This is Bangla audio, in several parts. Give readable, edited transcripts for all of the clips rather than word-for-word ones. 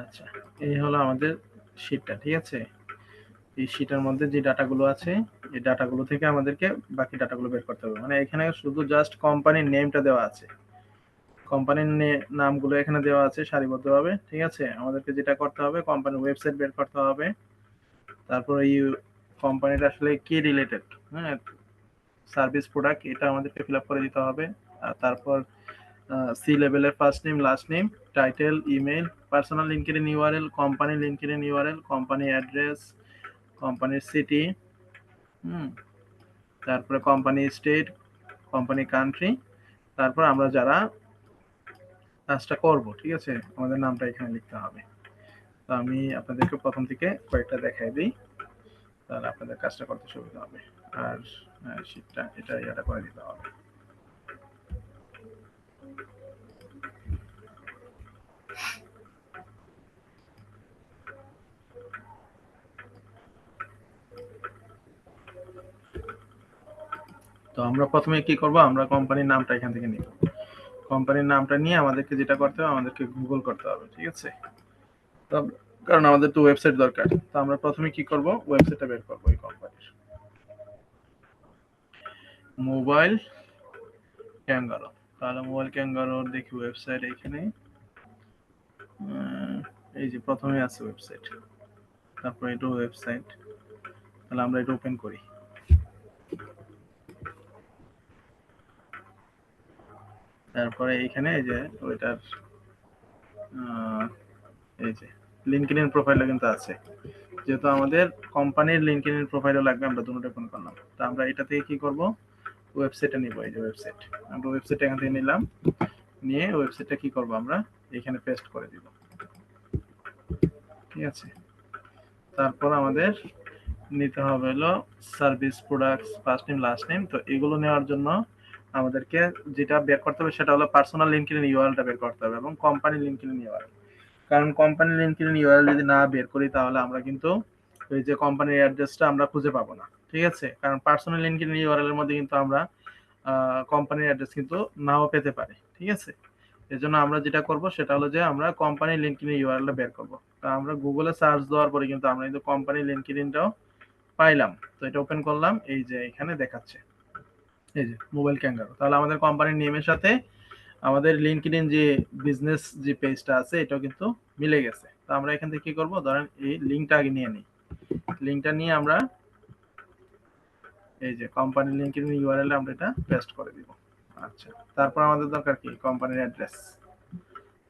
আচ্ছা, এই হলো আমাদের শীটটা, ঠিক আছে? এই শীটের মধ্যে যে ডাটাগুলো আছে, এই ডাটাগুলো থেকে আমাদেরকে বাকি ডাটাগুলো বের করতে হবে। মানে এখানে শুধু জাস্ট কোম্পানির নেমটা দেওয়া আছে, কোম্পানির নামগুলো এখানে দেওয়া আছে সারিবদ্ধভাবে, ঠিক আছে? আমাদেরকে যেটা করতে হবে, কোম্পানির ওয়েবসাইট বের করতে হবে, তারপর এই কোম্পানিটা আসলে কি রিলেটেড, হ্যাঁ, সার্ভিস প্রোডাক্ট, এটা আমাদেরকে ফিল আপ করে দিতে হবে। আর তারপর সি লেভেলের first name, last name, title, email, personal LinkedIn URL, company LinkedIn URL, company address, কোম্পানির সিটি, হুম, তারপরে কোম্পানি স্টেট, কোম্পানি কান্ট্রি, তারপর আমরা যারা কাজটা করব, ঠিক আছে, আমাদের নামটা এখানে লিখতে হবে। তো আমি আপনাদেরকে প্রথম থেকে কয়েকটা দেখাই দিই, তাহলে আপনাদের কাজটা করতে সুবিধা হবে। আর শীটটা এটা করে দিতে হবে। তো আমরা প্রথমে কি করব, আমরা কোম্পানির নামটা এখান থেকে নিব। কোম্পানির নামটা নিয়ে আমাদেরকে যেটা করতে হবে, আমাদেরকে গুগল করতে হবে, ঠিক আছে? তো কারণ আমাদের তো ওয়েবসাইট দরকার, তো আমরা প্রথমে কি করব, ওয়েবসাইটটা বের করব এই কোম্পানির। মোবাইল ক্যাঙ্গারো, তাহলে মোবাইল ক্যাঙ্গারোর দেখি ওয়েবসাইট এখানে। এই যে প্রথমে আছে ওয়েবসাইট, তারপর এটা ওয়েবসাইট, তাহলে আমরা এটা ওপেন করি। তারপরে এইখানে এই যে ওইটার এই যে লিঙ্কডইন প্রোফাইলও কিন্তু আছে, যেহেতু আমাদের কোম্পানির লিঙ্কডইন প্রোফাইলও লাগবে, আমরা দুটোটা ওপেন করলাম। তো আমরা এটা থেকে কি করব, ওয়েবসাইটটা নিব। এই যে ওয়েবসাইট, আমরা ওয়েবসাইট এখান থেকে নিলাম, নিয়ে ওয়েবসাইটটা কি করব, আমরা এখানে পেস্ট করে দিব, ঠিক আছে? তারপর আমাদের নিতে হবে হলো service products, first name, last name. তো এগুলো নেওয়ার জন্য আমাদেরকে যেটা বের করতে হবে সেটা হলো পার্সোনাল লিঙ্কডইন ইউআরএলটা বের করতে হবে এবং কোম্পানি লিঙ্কডইন ইউআরএল। কারণ কোম্পানি লিঙ্কডইন ইউআরএল যদি না বের করি তাহলে আমরা কিন্তু ওই যে কোম্পানির অ্যাড্রেসটা আমরা খুঁজে পাবো না, ঠিক আছে? কারণ পার্সোনাল লিঙ্কডইন ইউআরএল এর মধ্যে কিন্তু আমরা কোম্পানির অ্যাড্রেস কিন্তু নাও পেতে পারি, ঠিক আছে? এজন্য আমরা যেটা করব সেটা হলো যে আমরা কোম্পানি লিঙ্কডইন ইউআরএলটা বের করব। তো আমরা গুগলে সার্চ দেওয়ার পরে কিন্তু আমরা কিন্তু কোম্পানি লিঙ্কডইনটাও পাইলাম। তো এটা ওপেন করলাম, এই যে এখানে দেখাচ্ছে এই যে মোবাইল ক্যাঙ্গারো, তাহলে আমাদের কোম্পানির নেমের সাথে আমাদের লিঙ্কডইন যে বিজনেস যে পেজটা আছে এটাও কিন্তু মিলে গেছে। তো আমরা এখান থেকে কি করব, ধরেন এই লিঙ্কটা আগে নিয়ে নিই। লিঙ্কটা নিয়ে আমরা এই যে কোম্পানির লিঙ্কডইন ইউআরএল আমরা এটা পেস্ট করে দিব। আচ্ছা, তারপর আমাদের দরকার কি, কোম্পানির অ্যাড্রেস।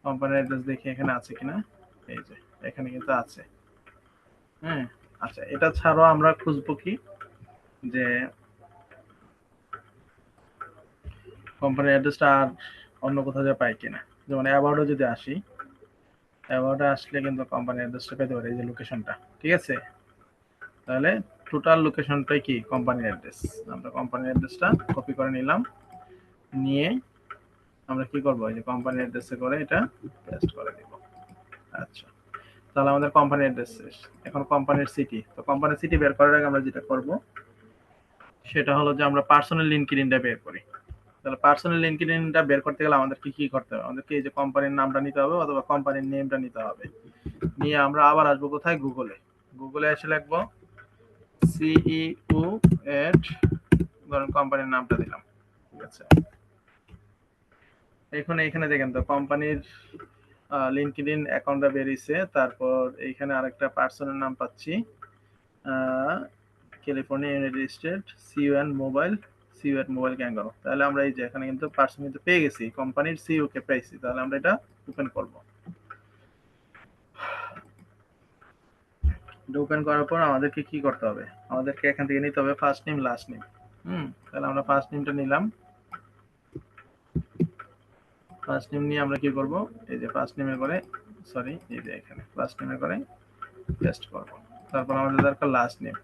কোম্পানির অ্যাড্রেস দেখি এখানে আছে কিনা, এই যে এখানে কিন্তু আছে, হ্যাঁ। আচ্ছা, এটা ছাড়াও আমরা খুঁজবো কি, যে কোম্পানির অ্যাড্রেসটা আর অন্য কোথাও যা পাই কিনা। যেমন অ্যাবাউটে যদি আসি, অ্যাবাউটে আসলে কিন্তু কোম্পানির অ্যাড্রেসটা পেতে পারি, এই যে লোকেশনটা, ঠিক আছে? তাহলে টোটাল লোকেশনটাই কি, কোম্পানির অ্যাড্রেস। আমরা কোম্পানির অ্যাড্রেসটা কপি করে নিলাম, নিয়ে আমরা কি করব, এই যে কোম্পানির অ্যাড্রেসে করে এটা পেস্ট করে দিব। আচ্ছা, তাহলে আমাদের কোম্পানির অ্যাড্রেস শেষ। এখন কোম্পানির সিটি, তো কোম্পানির সিটি বের করার আগে আমরা যেটা করব সেটা হলো যে আমরা পার্সোনাল লিঙ্কডইনটা বের করি। তাহলে পার্সোনাল লিঙ্কডইনটা বের করতে গেলে আমাদেরকে কি করতে হবে, আমাদেরকে এই যে কোম্পানির নামটা নিতে হবে অথবা কোম্পানির নেমটা নিতে হবে। নিয়ে আমরা আবার আসবো কোথায়, গুগলে। গুগলে এসে লিখবো সিইও এট, ধরেন কোম্পানির নামটা দিলাম, ঠিক আছে? এখন এইখানে দেখেন তো কোম্পানির লিঙ্কডইন অ্যাকাউন্টটা বেরিয়েছে, তারপর এইখানে আরেকটা পার্সনের নাম পাচ্ছি, California United state, CEO mobile, CEO mobile kangaroo. তাহলে আমরা এই যে এখানে কিন্তু পার্সন কিন্তু পেয়ে গেছি, কোম্পানির সিইও কে পেয়েছি। তাহলে আমরা এটা ওপেন করব। এটা ওপেন করার পর আমাদেরকে কি করতে হবে, আমাদেরকে এখান থেকে নিতে হবে ফার্স্ট নেম, লাস্ট নেম। তাহলে আমরা ফার্স্ট নেমটা নিলাম। ফার্স্ট নেম নিয়ে আমরা কি করব, এই যে ফার্স্ট নেমে করে, সরি, এই যে এখানে ফার্স্ট নেমে করে পেস্ট করব। তারপর আমাদের দরকার লাস্ট নেম।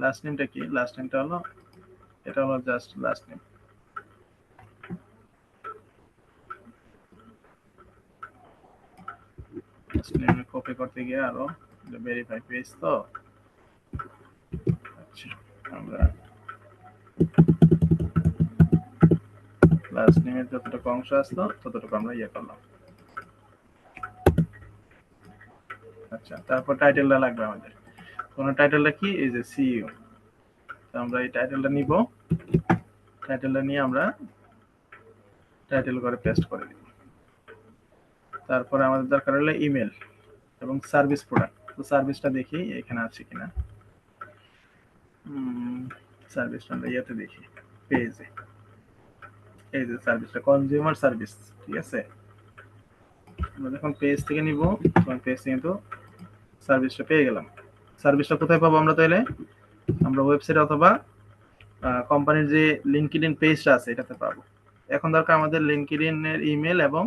লাস্ট নেমটা কি, লাস্ট নেমটা হলো, এটা হলো জাস্ট লাস্ট নেম। লাস্ট নেমে কপি করতে গিয়ে আরো ভেরিফাই পেজ, তো আচ্ছা, আমরা লাস্ট নেমের যতটুকু অংশ আসতো ততটুকু আমরা ইয়ে করলাম। আচ্ছা, তারপর টাইটেলটা লাগবে আমাদের। কোন টাইটেলটা কি, এই যে সিইও। তো আমরা এই টাইটেলটা নিব, টাইটেলটা নিয়ে আমরা টাইটেল করে পেস্ট করে দিব। তারপরে আমাদের দরকার হলো ইমেল এবং সার্ভিস প্রোডাক্ট। তো সার্ভিসটা দেখি এখানে আছে কিনা। সার্ভিসটা আমরা ইয়াতে দেখি, পেজে। এই যে সার্ভিসটা কনজিউমার সার্ভিস, ঠিক আছে। আমরা যখন পেজ থেকে নিব তখন পেজ থেকে কিন্তু সার্ভিসটা পেয়ে গেলাম। সার্ভিসটা কোথায় পাবো আমরা তাহলে? আমরা ওয়েবসাইট অথবা কোম্পানির যে লিঙ্কডইন পেজটা আছে এটাতে পাবো। এখন দরকার আমাদের লিঙ্কডইন এর ইমেল এবং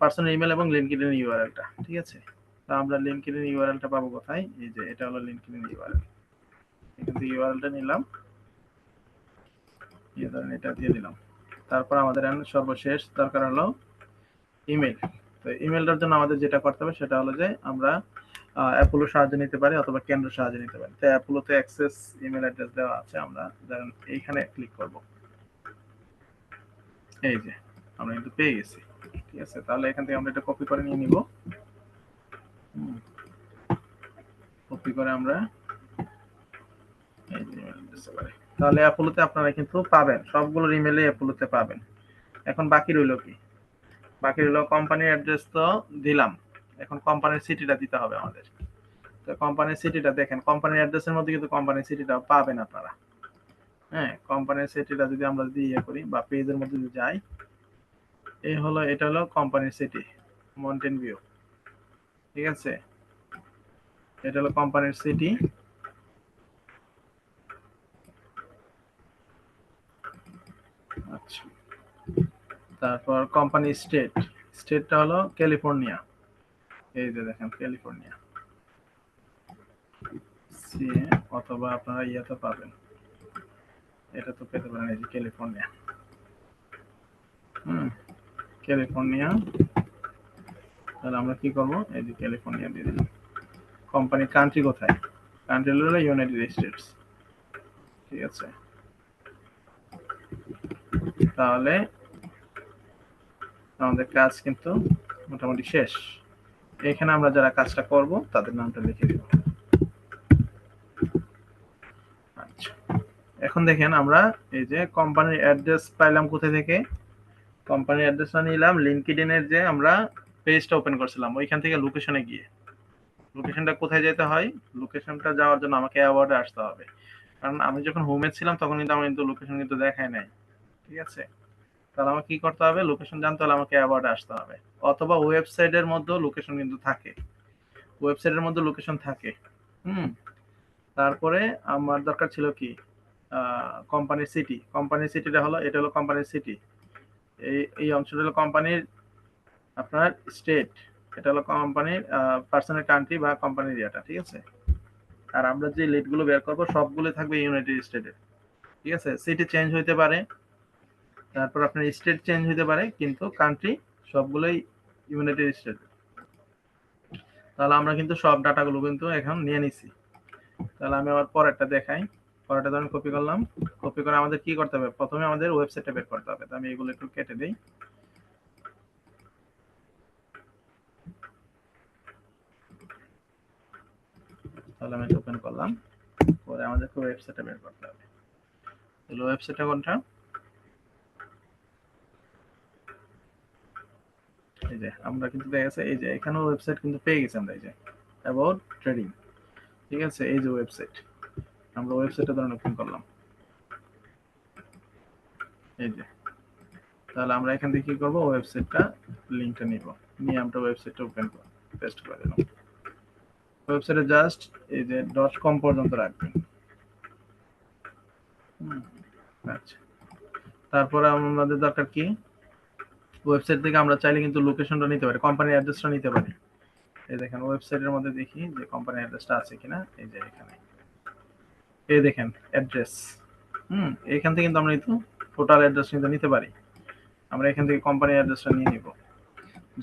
পার্সোনাল ইমেল এবং লিঙ্কডইন ইউআরএলটা, ঠিক আছে। তো আমরা লিঙ্কডইন ইউআরএলটা পাবো কোথায়? এই যে এটা হলো লিঙ্কডইন ইউআরএল। এখান থেকে ইউআরএলটা নিলাম, এই ধরেন এটা দিয়ে দিলাম। তারপর আমাদের সর্বশেষ দরকার হলো ইমেল। তো ইমেলটার জন্য আমাদের যেটা করতে হবে সেটা হলো যে আমরা অ্যাপোলোর সাহায্য নিতে পারি অথবা কেন্দ্রের সাহায্য নিতে পারি। তো অ্যাপোলোতে অ্যাক্সেস ইমেল অ্যাড্রেস দেওয়া আছে, আমরা ধরেন এইখানে ক্লিক করব। এই যে আমরা কিন্তু পেয়ে গেছি, ঠিক আছে। তাহলে এখান থেকে আমরা এটা কপি করে নিয়ে নিব। কপি করে আমরা এই যে ইমেল অ্যাড্রেসে পারি। তাহলে অ্যাপোলোতে আপনারা কিন্তু পাবেন, সবগুলোর ইমেলই অ্যাপোলোতে পাবেন। এখন বাকি রইল কি? বাকি রইল কোম্পানির অ্যাড্রেস তো দিলাম, এখন কোম্পানির সিটিটা দিতে হবে আমাদের। তো কোম্পানির সিটিটা দেখেন, কোম্পানির অ্যাড্রেসের মধ্যে কিন্তু কোম্পানির সিটিটা পাবেন আপনারা। হ্যাঁ, কোম্পানির সিটিটা যদি আমরা দিয়ে করি বা পেজের মধ্যে যদি যাই, এই হলো, এটা হলো কোম্পানির সিটি, মাউন্টেন ভিউ, ঠিক আছে। এটা হলো কোম্পানির সিটি। আচ্ছা, তারপর কোম্পানি স্টেট, স্টেটটা হলো ক্যালিফোর্নিয়া। এই যে দেখেন ক্যালিফোর্নিয়া, সি অথবা আপনারা ইয়াতে পাবেন, এটা তো পেতে পারেন, এই যে ক্যালিফোর্নিয়া। ক্যালিফোর্নিয়া। তাহলে আমরা কি করব? এই যে ক্যালিফোর্নিয়া দিয়ে দিলাম। কোম্পানি কান্ট্রি কোথায়? কান্ট্রি হলো ইউনাইটেড স্টেটস, ঠিক আছে। তাহলে আমাদের কাজ কিন্তু মোটামুটি শেষ। এখানে আমরা যারা কাজটা করব তাদের নামটা লিখে দিব। আচ্ছা, এখন দেখেন আমরা এই যে কোম্পানির অ্যাড্রেস পাইলাম কোথা থেকে? কোম্পানির অ্যাড্রেসটা নিলাম লিঙ্কডইন এর যে আমরা পেজটা ওপেন করছিলাম ওইখান থেকে লোকেশনে গিয়ে। লোকেশনটা কোথায় যেতে হয়? লোকেশনটা যাওয়ার জন্য আমাকে অ্যাওয়ার্ডে আসতে হবে, কারণ আমি যখন হোমে ছিলাম তখন কিন্তু আমার কিন্তু লোকেশন কিন্তু দেখায় নাই, ঠিক আছে। তাহলে আমাকে কি করতে হবে? লোকেশন জানতে হলে আমাকে অ্যাওয়ার্ডে আসতে হবে, অথবা ওয়েবসাইটের মধ্যেও লোকেশন কিন্তু থাকে, ওয়েবসাইটের মধ্যে লোকেশন থাকে। হুম। তারপরে আমার দরকার ছিল কি, কোম্পানির সিটি। কোম্পানির সিটিটা হলো, এটা হলো কোম্পানির সিটি। এই অংশটা হলো কোম্পানির আপনার স্টেট, এটা হলো কোম্পানির পার্সোনাল কান্ট্রি বা কোম্পানির ইয়েটা, ঠিক আছে। আর আমরা যে লিডগুলো বের করবো সবগুলো থাকবে ইউনাইটেড স্টেটের, ঠিক আছে। সিটি চেঞ্জ হইতে পারে, তারপর আপনার স্টেট চেঞ্জ হইতে পারে, কিন্তু কান্ট্রি সবগুলোই ইউনাইটেড স্টেট। তাহলে আমরা কিন্তু সব ডাটাগুলো কিন্তু এখন নিয়ে নিছি। তাহলে আমি আবার পরেরটা দেখাই। পরেরটা ধরুন কপি করলাম। কপি করে আমাদের কি করতে হবে? প্রথমে আমাদের ওয়েবসাইটটা বের করতে হবে। তো আমি এগুলো একটু কেটে দিই। তাহলে আমি ওপেন করলাম, পরে আমাদেরকে ওয়েবসাইটটা বের করতে হবে। তাহলে ওয়েবসাইটটা কোনটা? এই যে আমরা কিন্তু পেয়ে গেছে, এই যে এখানেও ওয়েবসাইট কিন্তু পেয়ে গেছি আমরা, এই যে অ্যাবাউট ট্রেডিং, ঠিক আছে। এই যে ওয়েবসাইট, আমরা ওয়েবসাইটটা ধরুন ওপেন করলাম, এই যে। তাহলে আমরা এখান থেকে কি করবো? ওয়েবসাইটটা লিঙ্কটা নিব, নিয়ে আমরা ওয়েবসাইটটা ওপেন করে পেস্ট করে দিলাম। ওয়েবসাইটে জাস্ট এই যে .com পর্যন্ত রাখবেন। আচ্ছা, তারপরে আমাদের দরকার কি? ওয়েবসাইট থেকে আমরা চাইলে কিন্তু লোকেশনটা নিতে পারি, কোম্পানির অ্যাড্রেসটা নিতে পারি। এই দেখেন ওয়েবসাইটের মধ্যে দেখি যে কোম্পানির অ্যাড্রেসটা আছে কিনা। এই যে এখানে, এই দেখেন অ্যাড্রেস। এখান থেকে কিন্তু আমরা কিন্তু টোটাল অ্যাড্রেস কিন্তু নিতে পারি। আমরা এখান থেকে কোম্পানির অ্যাড্রেসটা নিয়ে নিব।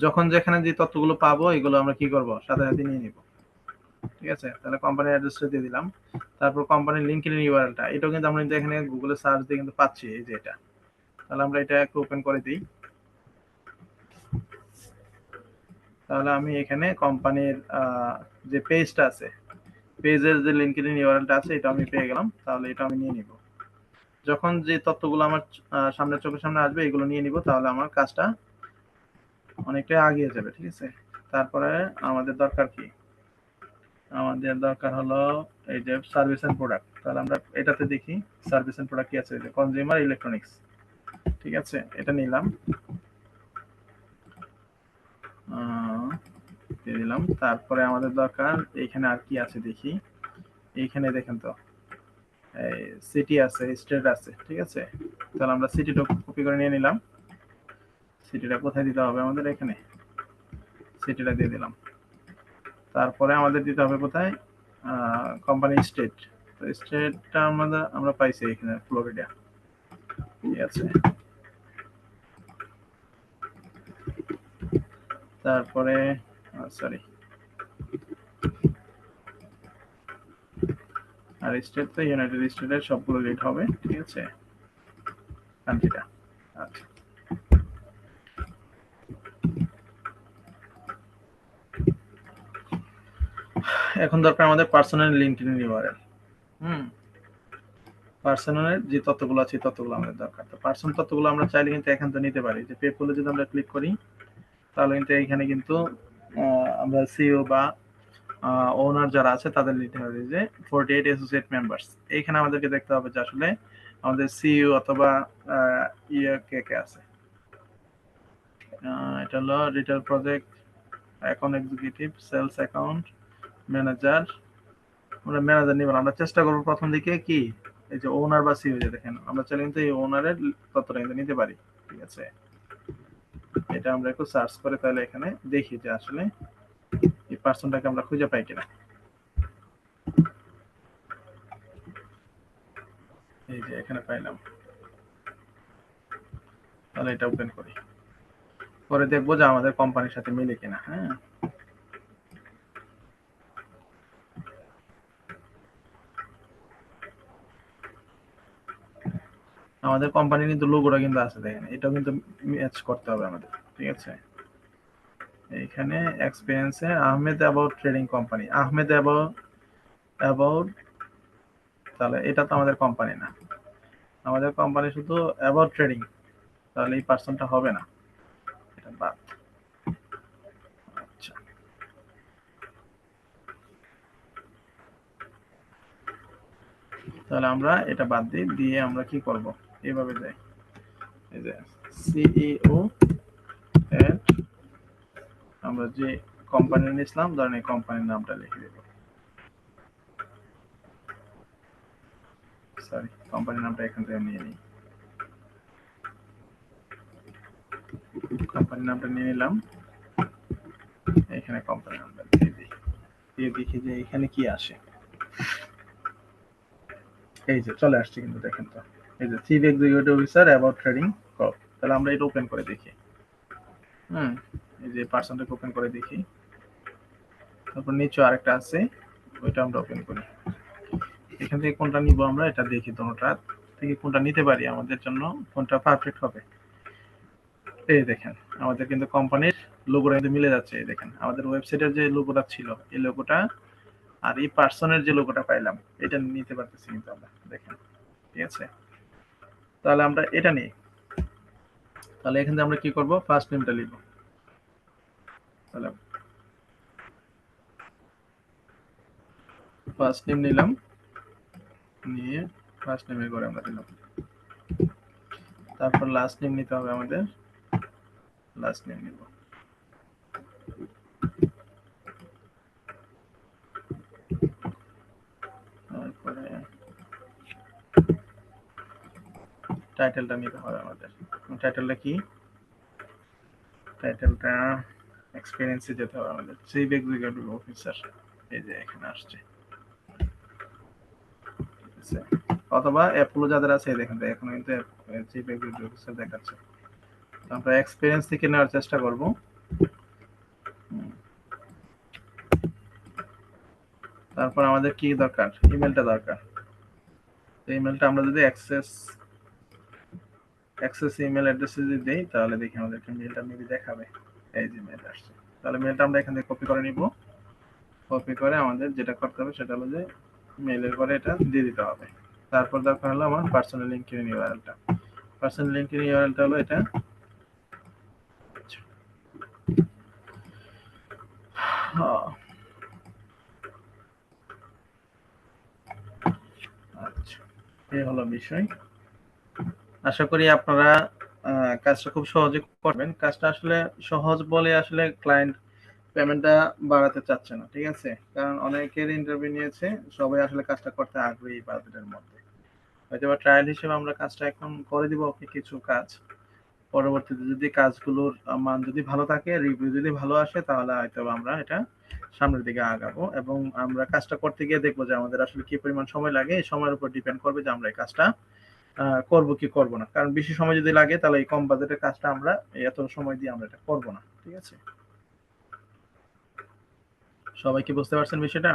যখন যেখানে যে তথ্যগুলো পাবো এগুলো আমরা কি করব? সাথে সাথে নিয়ে নিব, ঠিক আছে। তাহলে কোম্পানির অ্যাড্রেসটা দিয়ে দিলাম। তারপর কোম্পানির লিঙ্কডইন ইউআরএলটা, এটাও কিন্তু আমরা কিন্তু এখানে গুগলে সার্চ দিয়ে কিন্তু পাচ্ছি, এই যে এটা। তাহলে আমরা এটা একটু ওপেন করে দিই। তাহলে আমি এখানে কোম্পানির যে পেজটা আছে, পেজের যে লিঙ্কডইন ইউআরএলটা আছে এটা আমি পেয়ে গেলাম। তাহলে এটা আমি নিয়ে নিব। যখন যে তথ্যগুলো আমার সামনে চোখের সামনে আসবে এগুলো নিয়ে নিব, তাহলে আমার কাজটা অনেকটাই আগিয়ে যাবে। ঠিক আছে? তারপরে আমাদের দরকার কি? আমাদের দরকার হলো এই যে সার্ভিস এন্ড প্রোডাক্ট। তাহলে আমরা এটাতে দেখি সার্ভিস এন্ড প্রোডাক্ট কি আছে, যে কনজিউমার ইলেকট্রনিক্স। ঠিক আছে, এটা নিলাম, দিয়ে দিলাম। তারপরে আমাদের দরকার এইখানে আর কি আছে দেখি। এইখানে দেখেন তো এই সিটি আছে, স্টেট আছে। ঠিক আছে, তাহলে আমরা সিটিটা কপি করে নিয়ে নিলাম। সিটিটা কোথায় দিতে হবে আমাদের? এখানে সিটিটা দিয়ে দিলাম। তারপরে আমাদের দিতে হবে কোথায়? Company state. তো স্টেটটা আমরা পাইছি এখানে ফ্লোরিডা। ঠিক আছে, তারপরে সরি, আর স্টেট তো ইউনাইটেড স্টেটের সবগুলো রেট হবে। ঠিক আছে, কান্ট্রিটা। আচ্ছা, এখন দরকার আমাদের পার্সোনাল লিঙ্কডইন ইউআরএল। হুম, পার্সোনালের যে তথ্যগুলো আছে তথ্যগুলো আমাদের দরকার। তো পার্সোনাল তথ্যগুলো আমরা চাইলে কিন্তু এখান থেকে নিতে পারি। যে পেপলে যদি আমরা ক্লিক করি, তাহলে কিন্তু এইখানে কিন্তু আমরা সিইও বা ওনার যারা আছে তাদের নিতে হবে, যে 48 অ্যাসোসিয়েট মেম্বার্স। এইখানে আমাদেরকে দেখতে হবে যে আসলে আমাদের সিইও অথবা ইয়ে কে কে আছে। এটা হলো retail project, account executive, sales account manager. আমরা ম্যানেজার নিব না, আমরা চেষ্টা করবো প্রথম দিকে কি এই যে ওনার বা সিইও, যে দেখেন আমরা চাইলে কিন্তু এই ওনারের তথ্যটা কিন্তু নিতে পারি। ঠিক আছে, এটা আমরা একটু সার্চ করে তাহলে এখানে দেখি যে আসলে এই পার্সনটাকে আমরা খুঁজে পাই কিনা। এই যে এখানে পাইলাম। তাহলে এটা ওপেন করি, করে দেখবো যে আমাদের কোম্পানির সাথে মিলে কিনা। হ্যাঁ, আমাদের কোম্পানির কিন্তু লোগোটা কিন্তু আছে, দেখেন এটাও কিন্তু ম্যাচ করতে হবে আমাদের। ঠিক আছে, এইখানে এক্সপিরিয়েন্সে Ahmed about trading company, Ahmed about about, তাহলে এটা তো আমাদের কোম্পানি না, আমাদের কোম্পানি শুধু অ্যাবাউট ট্রেডিং। তাহলে এই পার্সনটা হবে না, এটা বাদ। আচ্ছা, তাহলে আমরা এটা বাদ দিই, দিয়ে আমরা কি করব? এইভাবে যাই, এই যে সিইও এট, আমরা যে কোম্পানি নিয়েছিলাম ধরেন এই কোম্পানির নামটা লিখে দেব। সরি, কোম্পানির নামটা এখান থেকে নিয়ে নিই। কোম্পানির নামটা নিয়ে নিলাম, এখানে কোম্পানির নামটা দিয়ে দিই, দিয়ে দেখি যে এখানে কি আসে। এই যে চলে আসছে কিন্তু, দেখেন তো এই যে chief executive officer about trading corp. তাহলে আমরা এটা ওপেন করে দেখি। হুম, এই যে পার্সনটাকে ওপেন করে দেখি। তারপর নিচে আরেকটা আছে, ওইটা আমরা ওপেন করি। এখান থেকে কোনটা নিব আমরা এটা দেখি, দুটোটা থেকে কোনটা নিতে পারি আমাদের জন্য, কোনটা পারফেক্ট হবে। এই দেখেন আমাদের কিন্তু কোম্পানির লোগোটা কিন্তু মিলে যাচ্ছে। এই দেখেন আমাদের ওয়েবসাইটের যে লোগোটা ছিল এই লোগোটা আর এই পার্সনের যে লোগোটা পাইলাম এটা নিতে পারতেছি কিন্তু আমরা, দেখেন। ঠিক আছে, তাহলে আমরা এটা নিই। তাহলে এখান থেকে আমরা কি করব? ফার্স্ট নেমটা লিখব। তাহলে ফার্স্ট নেম নিলাম, নিয়ে ফার্স্ট নেমের করে আমরা দিলাম। তারপর লাস্ট নেম নিতে হবে আমাদের, লাস্ট নেম নিব। তারপরে টাইটেলটা নিতে হবে আমাদের। টাইটেলটা কি? টাইটেলটা এক্সপেরিয়েন্সে যেতে হবে আমাদের, চিফ এক্সিকিউটিভ অফিসার। এই যে এখানে আসছে। ঠিক আছে, অথবা অ্যাপগুলো যাদের আছে এই দেখেন তো এখন কিন্তু চিফ এক্সিকিউটিভ অফিসার দেখাচ্ছে। আমরা এক্সপেরিয়েন্স থেকে নেওয়ার চেষ্টা করব। তারপর আমাদের কি দরকার? ইমেলটা দরকার। ইমেলটা আমরা যদি অ্যাক্সেস ইমেল অ্যাড্রেসে যদি দেই তাহলে দেখি আমাদেরকে মেলটা মেবি দেখাবে। এই যে মেল আসছে। তাহলে মেলটা আমরা এখান থেকে কপি করে নিব। কপি করে আমাদের যেটা করতে হবে সেটা হলো যে মেলের পরে এটা দিয়ে দিতে হবে। তারপর দরকার হলো আমার পার্সোনাল লিঙ্কের ইউআরএলটা। পার্সোনাল লিঙ্কের ইউআরএলটা হলো এটা। আচ্ছা, এই হলো বিষয়। আশা করি আপনারা কাজটা খুব সহজে করবেন। কাজটা আসলে সহজ বলে আসলে ক্লায়েন্ট পেমেন্টটা বাড়াতে চাচ্ছে না, ঠিক আছে? কারণ অনেকের ইন্টারভিউ নিয়েছে, সবাই আসলে কাজটা করতে আগ্রহী বাজেটের মধ্যে। হয়তো বা ট্রায়াল হিসেবে আমরা কাজটা এখন করে দিব ওকে কিছু কাজ। পরবর্তীতে যদি কাজগুলোর মান যদি ভালো থাকে, রিভিউ যদি ভালো আসে, তাহলে হয়তো আমরা এটা সামনের দিকে আগাবো এবং আমরা কাজটা করতে গিয়ে দেখবো যে আমাদের আসলে কি পরিমাণ সময় লাগে। এই সময়ের উপর ডিপেন্ড করবে যে আমরা এই কাজটা করব কি করব না। কারণ বেশি সময় যদি লাগে তাহলে এই কম বাজেটের কাজটা আমরা এত সময় দিয়ে আমরা এটা করব না, ঠিক আছে? সবাই কি বুঝতে পারছেন বিষয়টা?